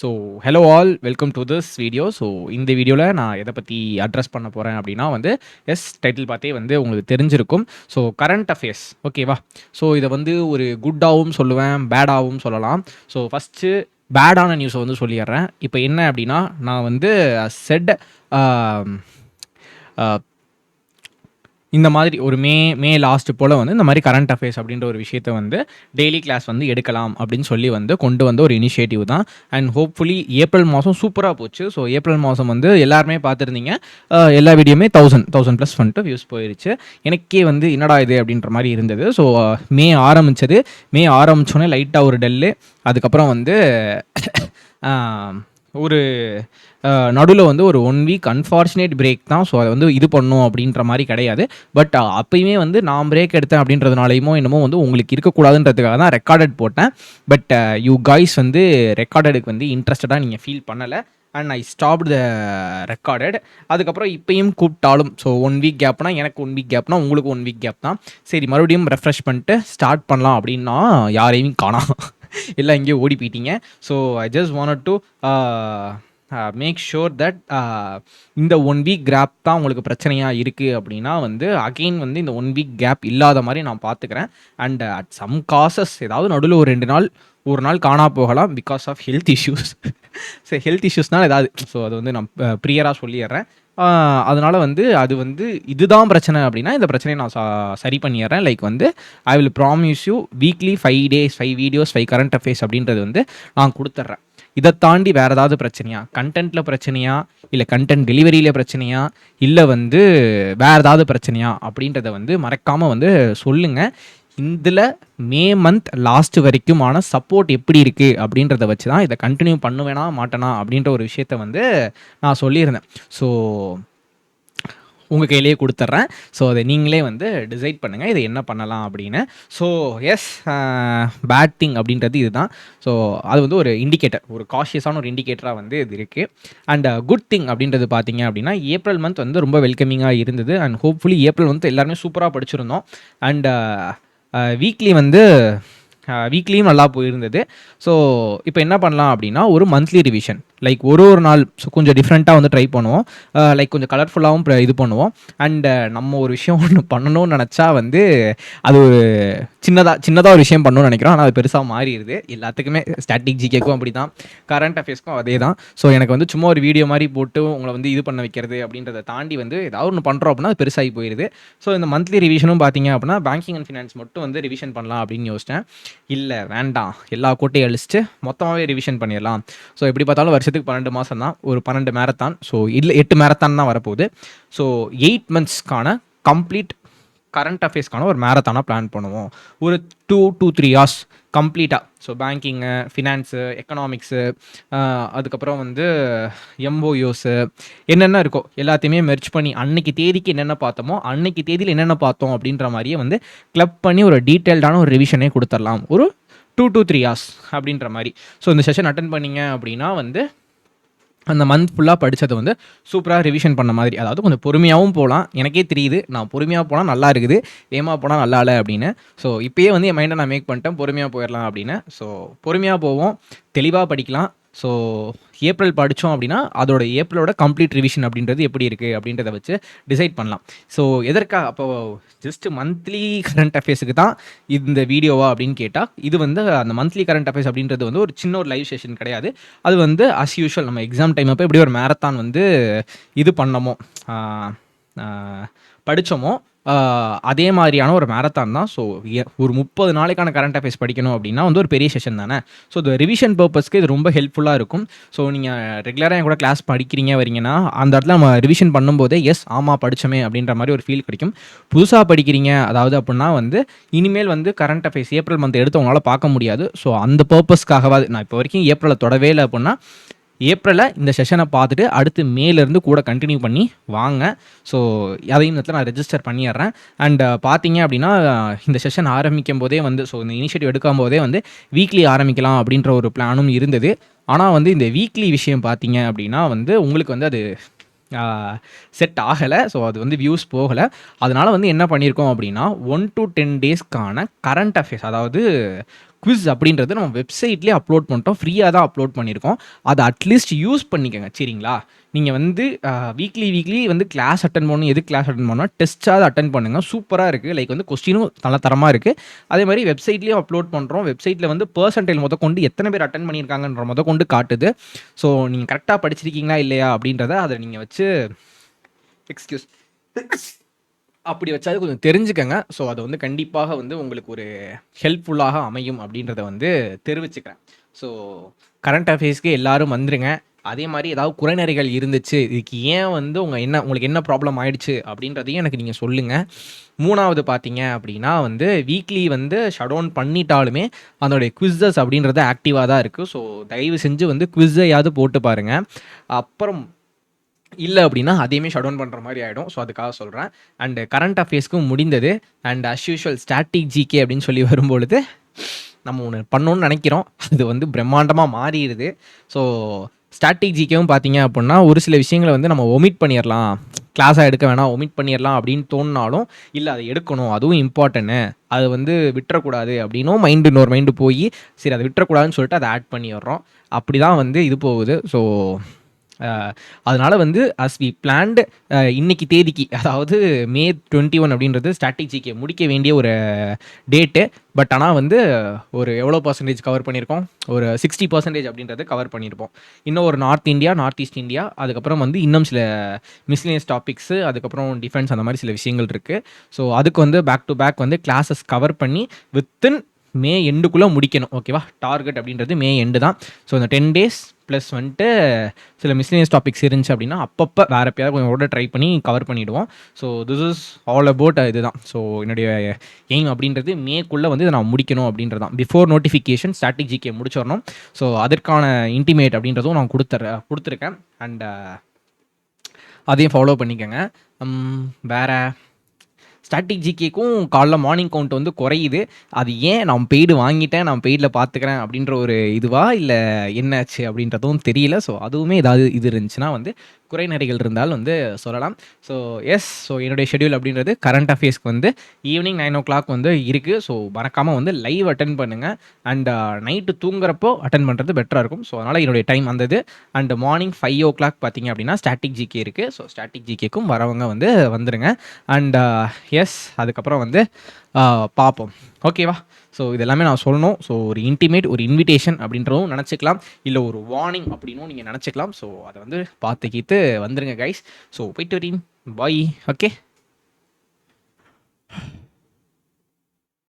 So hello all welcome to this video. So இந்த வீடியோவில் நான் எதை பற்றி அட்ரஸ் பண்ண போகிறேன் அப்படின்னா வந்து டைட்டில் பார்த்தே வந்து உங்களுக்கு தெரிஞ்சிருக்கும். ஸோ கரண்ட் அஃபேர்ஸ் ஓகேவா. ஸோ இதை வந்து ஒரு குட்டாகவும் சொல்லுவேன், பேடாகவும் சொல்லலாம். ஸோ ஃபஸ்ட்டு பேடான நியூஸை வந்து சொல்லிடுறேன். இப்போ என்ன அப்படின்னா நான் வந்து செட் இந்த மாதிரி ஒரு மே லாஸ்ட் போல் வந்து இந்த மாதிரி கரண்ட் அஃபேர்ஸ் அப்படின்ற ஒரு விஷயத்தை வந்து டெய்லி கிளாஸ் வந்து எடுக்கலாம் அப்படின்னு சொல்லி வந்து கொண்டு வந்த ஒரு இனிஷியேட்டிவ் தான். அண்ட் ஹோப்ஃபுல்லி ஏப்ரல் மாதம் சூப்பராக போச்சு. ஸோ ஏப்ரல் மாதம் வந்து எல்லாருமே பார்த்துருந்தீங்க. எல்லா வீடியோமே 1000+ வந்துட்டு வியூஸ் போயிருச்சு. எனக்கே வந்து என்னடா இது அப்படின்ற மாதிரி இருந்தது. ஸோ மே ஆரம்பித்தோடனே லைட்டாக ஒரு டல்லு. அதுக்கப்புறம் வந்து ஒரு நடுவில் வந்து ஒரு 1 வீக் அன்ஃபார்ச்சுனேட் பிரேக் தான். ஸோ அதை வந்து இது பண்ணும் அப்படின்ற மாதிரி கிடையாது. பட் அப்பயுமே வந்து நான் பிரேக் எடுத்தேன் அப்படின்றதுனாலையுமோ என்னமோ வந்து உங்களுக்கு இருக்கக்கூடாதுன்றதுக்காக தான் ரெக்கார்டட் போட்டேன். பட் யூ கைஸ் வந்து ரெக்கார்டடுக்கு வந்து இன்ட்ரெஸ்டடாக நீங்கள் ஃபீல் பண்ணலை. And I stopped the recorded. அதுக்கப்புறம் இப்பயும் கூப்பிட்டாலும் ஸோ 1 வீக் கேப்னா எனக்கு 1 வீக் கேப்னா உங்களுக்கு 1 வீக் கேப் தான். சரி மறுபடியும் ரெஃப்ரெஷ் பண்ணிட்டு ஸ்டார்ட் பண்ணலாம் அப்படின்னா யாரையும் காணோம். எல்லாம் எங்கேயோ ஓடி போயிட்டீங்க. So I just wanted to make sure that இந்த 1 வீக் கேப் தான் உங்களுக்கு பிரச்சனையாக இருக்குது அப்படின்னா வந்து அகெயின் வந்து இந்த 1 வீக் கேப் இல்லாத மாதிரி நான் பார்த்துக்கிறேன். அண்ட் அட் சம் காசஸ் ஏதாவது நடுவில் ஒரு நாள் காணா போகலாம் because of health issues. So health இஷ்யூஸ்னால் ஏதாவது ஸோ அது வந்து நான் ப்ரியராக சொல்லிடுறேன். அதனால் வந்து அது வந்து இதுதான் பிரச்சனை அப்படின்னா இந்த பிரச்சனையை நான் சரி பண்ணிடுறேன். லைக் வந்து I will promise you weekly 5 days 5 videos 5 current affairs அப்படின்றது வந்து நான் கொடுத்துட்றேன். இதை தாண்டி வேறு ஏதாவது பிரச்சனையா, கண்டென்ட்டில் பிரச்சனையா, இல்லை கண்டென்ட் டெலிவரியில் பிரச்சனையா, இல்லை வந்து வேறு ஏதாவது பிரச்சனையா அப்படின்றத வந்து மறக்காமல் வந்து சொல்லுங்கள். இதில் மே மந்த் லாஸ்ட் வரைக்குமான சப்போர்ட் எப்படி இருக்குது அப்படின்றத வச்சு தான் இதை கண்டினியூ பண்ணுவேனா மாட்டேனா அப்படின்ற ஒரு விஷயத்த வந்து நான் சொல்லியிருந்தேன். ஸோ உங்கள் கையிலேயே கொடுத்துட்றேன். ஸோ அதை நீங்களே வந்து டிசைட் பண்ணுங்கள் இதை என்ன பண்ணலாம் அப்படின்னு. ஸோ எஸ் பேட் திங் அப்படின்றது இதுதான். ஸோ அது வந்து ஒரு இண்டிகேட்டர், ஒரு காஷியஸான ஒரு இண்டிகேட்டராக வந்து இது இருக்குது. அண்ட் குட் திங் அப்படின்றது பார்த்தீங்க அப்படின்னா ஏப்ரல் மந்த் வந்து ரொம்ப வெல்கமிங்காக இருந்தது. அண்ட் ஹோப்ஃபுல்லி ஏப்ரல் மந்த் எல்லாருமே சூப்பராக படிச்சிருந்தோம். அண்ட் வீக்லியும் நல்லா போயிருந்தது. ஸோ இப்போ என்ன பண்ணலாம் அப்படின்னா ஒரு மந்த்லி ரிவிஷன் லைக் ஒரு நாள் ஸோ கொஞ்சம் டிஃப்ரெண்ட்டாக வந்து ட்ரை பண்ணுவோம். லைக் கொஞ்சம் கலர்ஃபுல்லாகவும் இது பண்ணுவோம். அண்டு நம்ம ஒரு விஷயம் ஒன்று பண்ணணும்னு நினச்சா வந்து அது ஒரு சின்னதாக ஒரு விஷயம் பண்ணணும்னு நினைக்கிறோம். ஆனால் அது பெருசாக மாறிடுது. எல்லாத்துக்குமே ஸ்டாட்டிக் ஜிகேக்கும் அப்படி தான், கரண்ட் அஃபேர்ஸ்க்கும் அதே தான். ஸோ எனக்கு வந்து சும்மா ஒரு வீடியோ மாதிரி போட்டு உங்களை வந்து இது பண்ண வைக்கிறது அப்படின்றத தாண்டி வந்து ஏதாவது ஒன்று பண்ணுறோம் அப்படின்னா அது பெருசாகி போயிடுது. ஸோ இந்த மந்த்லி ரிவிஷனும் பார்த்தீங்க அப்படின்னா பேங்கிங் அண்ட் ஃபினான்ஸ் மட்டும் வந்து ரிவிஷன் பண்ணலாம் அப்படின்னு யோசித்தேன். இல்லை வேண்டாம், எல்லா கோட்டையும் அழிச்சிட்டு மொத்தமாகவே ரிவிஷன் பண்ணிடலாம். ஸோ எப்படி பார்த்தாலும் வருஷத்துக்கு 12 மாதம் தான், ஒரு 12 மேரத்தான். ஸோ இல்லை 8 மேரத்தான் தான் வரப்போகுது. ஸோ 8 monthsக்கான கம்ப்ளீட் கரண்ட் அஃபேர்ஸ்க்கான ஒரு மேரத்தானாக பிளான் பண்ணுவோம். ஒரு 2 to 3 hours கம்ப்ளீட்டாக. ஸோ பேங்கிங்கு, ஃபினான்ஸு, எக்கனாமிக்ஸு, அதுக்கப்புறம் வந்து எம்ஓயோஸு என்னென்ன இருக்கோ எல்லாத்தையுமே மெர்ச் பண்ணி அன்னைக்கு தேதிக்கு என்னென்ன பார்த்தோமோ அன்னைக்கு தேதியில் என்னென்ன பார்த்தோம் அப்படின்ற மாதிரியே வந்து கிளப் பண்ணி ஒரு டீட்டெயில்டான ஒரு ரிவிஷனே கொடுத்துடலாம். ஒரு 2 to 3 hours அப்படின்ற மாதிரி. ஸோ இந்த செஷன் அட்டன் பண்ணிங்க அப்படின்னா வந்து அந்த மந்த் ஃபுல்லாக படித்ததை வந்து சூப்பராக ரிவிஷன் பண்ண மாதிரி. அதாவது கொஞ்சம் பொறுமையாகவும் போகலாம். எனக்கே தெரியுது நான் பொறுமையாக போனால் நல்லா இருக்குது, வேகமாக போனால் நல்லா இல்லை அப்படின்னு. ஸோ இப்போயே வந்து என் மைண்டை நான் மேக் பண்ணிட்டேன் பொறுமையாக போயிடலாம் அப்படின்னு. ஸோ பொறுமையாக போவோம், தெளிவாக படிக்கலாம். ஸோ ஏப்ரல் படித்தோம் அப்படின்னா அதோட ஏப்ரலோட கம்ப்ளீட் ரிவிஷன் அப்படின்றது எப்படி இருக்குது அப்படின்றத வச்சு டிசைட் பண்ணலாம். ஸோ எதற்காக அப்போது ஜஸ்ட் மந்த்லி கரண்ட் அஃபேர்ஸுக்கு தான் இந்த வீடியோவா அப்படின்னு கேட்டால் இது வந்து அந்த மந்த்லி கரண்ட் அஃபேர்ஸ் அப்படின்றது வந்து ஒரு சின்ன ஒரு லைவ் செஷன் கிடையாது. அது வந்து அஸ் யூஷுவல் நம்ம எக்ஸாம் டைம் அப்போ எப்படி ஒரு மேரத்தான் வந்து இது பண்ணமோ படித்தோமோ அதே மாதிரியான ஒரு மேரத்தான் தான். ஸோ ஒரு 30 நாளைக்கான கரண்ட் அஃபேர்ஸ் படிக்கணும் அப்படின்னா வந்து ஒரு பெரிய செஷன் தானே. ஸோ இந்த ரிவிஷன் பர்பஸ்க்கு இது ரொம்ப ஹெல்ப்ஃபுல்லாக இருக்கும். ஸோ நீங்கள் ரெகுலராக என் கூட கிளாஸ் படிக்கிறீங்க வரீங்கன்னா அந்த இடத்துல நம்ம ரிவிஷன் பண்ணும்போதே எஸ் ஆமாம் படித்தோமே அப்படின்ற மாதிரி ஒரு ஃபீல் கிடைக்கும். புதுசாக படிக்கிறீங்க அதாவது அப்படின்னா வந்து இனிமேல் வந்து கரண்ட் அஃபேர்ஸ் ஏப்ரல் மந்த் எடுத்து உங்களால் பார்க்க முடியாது. ஸோ அந்த பர்பஸ்க்காகவாது நான் இப்போ வரைக்கும் ஏப்ரலை தொடவே இல்லை அப்படின்னா ஏப்ரலில் இந்த செஷனை பார்த்துட்டு அடுத்து மேலேருந்து கூட கண்டினியூ பண்ணி வாங்க. ஸோ அதையும் இடத்துல நான் ரெஜிஸ்டர் பண்ணிடுறேன். அண்ட் பார்த்தீங்க அப்படின்னா இந்த செஷன் ஆரம்பிக்கும் போதே வந்து ஸோ இந்த இனிஷியேட்டிவ் எடுக்கும் போதே வந்து வீக்லி ஆரம்பிக்கலாம் அப்படின்ற ஒரு பிளானும் இருந்தது. ஆனால் வந்து இந்த வீக்லி விஷயம் பார்த்தீங்க அப்படின்னா வந்து உங்களுக்கு வந்து அது செட் ஆகலை. ஸோ அது வந்து வியூஸ் போகலை. அதனால் வந்து என்ன பண்ணியிருக்கோம் அப்படின்னா 1 to 10 daysக்கான கரண்ட் அஃபேர்ஸ் அதாவது குவிஸ் அப்படின்றது நம்ம வெப்சைட்லேயே அப்லோட் பண்ணிட்டோம். ஃப்ரீயாக தான் அப்லோட் பண்ணியிருக்கோம். அதை அட்லீஸ்ட் யூஸ் பண்ணிக்கோங்க சரிங்களா. நீங்கள் வந்து வீக்லி வந்து கிளாஸ் அட்டன் பண்ணணும். எது கிளாஸ் அட்டன் பண்ணால் டெஸ்ட்டாவது அட்டன் பண்ணுங்கள். சூப்பராக இருக்குது. லைக் வந்து கொஸ்டினும் நல்ல தரமாக இருக்குது. அதே மாதிரி வெப்சைட்லேயும் அப்லோட் பண்ணுறோம். வெப்சைட்டில் வந்து பெர்சன்டைல் கொண்டு எத்தனை பேர் அட்டன் பண்ணியிருக்காங்கன்ற கொண்டு காட்டுது. ஸோ நீங்கள் கரெக்டாக படிச்சிருக்கீங்களா இல்லையா அப்படின்றத அதை நீங்கள் வச்சு எக்ஸ்கியூஸ் அப்படி வச்சாது கொஞ்சம் தெரிஞ்சுக்கங்க. ஸோ அது வந்து கண்டிப்பாக வந்து உங்களுக்கு ஒரு ஹெல்ப்ஃபுல்லாக அமையும் அப்படின்றத வந்து தெரிவிச்சுக்கிறேன். ஸோ கரண்ட் அஃபேர்ஸ்க்கு எல்லாரும் வந்துருங்க. அதே மாதிரி ஏதாவது குறைநறைகள் இருந்துச்சு, இதுக்கு ஏன் வந்து உங்களுக்கு என்ன ப்ராப்ளம் ஆயிடுச்சு அப்படின்றதையும் எனக்கு நீங்கள் சொல்லுங்கள். 3வது பார்த்தீங்க அப்படின்னா வந்து வீக்லி வந்து ஷட் டவுன் பண்ணிட்டாலுமே அதனுடைய குவிஸஸ் அப்படின்றது ஆக்டிவாக தான் இருக்குது. ஸோ தயவு செஞ்சு வந்து குவிஸையாவது போட்டு பாருங்கள். அப்புறம் இல்லை அப்படின்னா அதையுமே ஷட் டவுன் பண்ணுற மாதிரி ஆகிடும். ஸோ அதுக்காக சொல்கிறேன். அண்டு கரண்ட் அஃபேர்ஸ்க்கும் முடிந்தது. And as usual static GK அப்படின்னு சொல்லி வரும்பொழுது நம்ம ஒன்று பண்ணணும்னு நினைக்கிறோம். அது வந்து பிரம்மாண்டமாக மாறிடுது. ஸோ ஸ்டாட்டிக் ஜிகேவும் பார்த்தீங்க அப்படின்னா ஒரு சில விஷயங்களை வந்து நம்ம ஒமிட் பண்ணிடலாம், கிளாஸாக எடுக்க வேணாம், ஒமிட் பண்ணிடலாம் அப்படின்னு தோணினாலும் இல்லை அதை எடுக்கணும், அதுவும் இம்பார்ட்டன்ட்டு, அது வந்து விட்டுறக்கூடாது அப்படின்னும் இன்னொரு மைண்டு போய் சரி அதை விட்டுறக்கூடாதுன்னு சொல்லிட்டு அதை ஆட் பண்ணிடுறோம். அப்படி தான் வந்து இது போகுது. ஸோ அதனால் வந்து அஸ் வி பிளான்டு இன்னைக்கு தேதிக்கு, அதாவது May 21 அப்படின்றது ஸ்டாட்டிக் ஜிகே முடிக்க வேண்டிய ஒரு டேட்டு. பட் ஆனால் வந்து ஒரு எவ்வளோ பர்சன்டேஜ் கவர் பண்ணியிருக்கோம், ஒரு 60% அப்படின்றது கவர் பண்ணியிருப்போம். இன்னும் ஒரு north India, north east India, அதுக்கப்புறம் வந்து இன்னும் சில மிஸ்லினியஸ் டாபிக்ஸு, அதுக்கப்புறம் டிஃபென்ஸ், அந்த மாதிரி சில விஷயங்கள் இருக்குது. ஸோ அதுக்கு வந்து பேக் டு பேக் வந்து கிளாஸஸ் கவர் பண்ணி வித்தின் மே எண்டுக்குள்ளே முடிக்கணும். ஓகேவா, டார்கெட் அப்படின்றது மே எண்டு தான். ஸோ இந்த 10 days ப்ளஸ் வந்துட்டு சில மிஸ்லினியஸ் டாபிக்ஸ் இருந்துச்சு அப்படின்னா அப்பப்போ வேறு எப்பயாவது கொஞ்சம் கூட ட்ரை பண்ணி கவர் பண்ணிவிடுவோம். So this is all about இதுதான். ஸோ என்னுடைய எய்ம் அப்படின்றது மேக்குள்ளே வந்து இதை நான் முடிக்கணும் அப்படின்றது தான். பிஃபோர் நோட்டிஃபிகேஷன் ஸ்டாட்டிக் ஜிகே முடிச்சிடணும். ஸோ அதற்கான இன்டிமேட் அப்படின்றதும் நான் கொடுத்துருக்கேன். அண்ட் அதையும் ஃபாலோ பண்ணிக்கோங்க. வேறு ஸ்டாட்டிக் ஜிகேக்கும் காலைல மார்னிங் கவுண்ட் வந்து குறையுது. அது ஏன் நான் பெய்டு வாங்கிட்டேன், நான் பெய்டில் பார்த்துக்கிறேன் அப்படின்ற ஒரு இதுவா இல்லை என்னாச்சு அப்படின்றதும் தெரியல. ஸோ அதுவுமே ஏதாவது இது இருந்துச்சுன்னா வந்து குறைநறைகள் இருந்தால் வந்து சொல்லலாம். ஸோ ஸோ என்னுடைய ஷெட்யூல் அப்படின்றது கரண்ட் அஃபேர்ஸ்க்கு வந்து ஈவினிங் 9 o'clock வந்து இருக்குது. ஸோ மறக்காமல் வந்து லைவ் அட்டன் பண்ணுங்கள். அண்ட் நைட்டு தூங்குறப்போ அட்டன் பண்ணுறது பெட்டராக இருக்கும். ஸோ அதனால் என்னுடைய டைம் வந்தது. அண்ட் மார்னிங் 5 o'clock பார்த்தீங்க அப்படின்னா ஸ்டாட்டிக் ஜிகே இருக்குது. ஸோ ஸ்டாட்டிக் ஜிகேக்கும் வரவங்க வந்து வந்துடுங்க. அண்ட் அதுக்கப்புறம் வந்து பார்ப்போம். ஓகேவா. ஸோ இதெல்லாமே நான் சொல்லணும். ஸோ ஒரு இன்டிமேட், ஒரு இன்விடேஷன் அப்படின்றதும் நினச்சிக்கலாம், இல்லை ஒரு வார்னிங் அப்படின்னும் நீங்கள் நினச்சிக்கலாம். ஸோ அதை வந்து பார்த்துக்கிட்டு வந்துருங்க கைஸ். ஸோ போயிட்டு வரீங்க, பாய். ஓகே.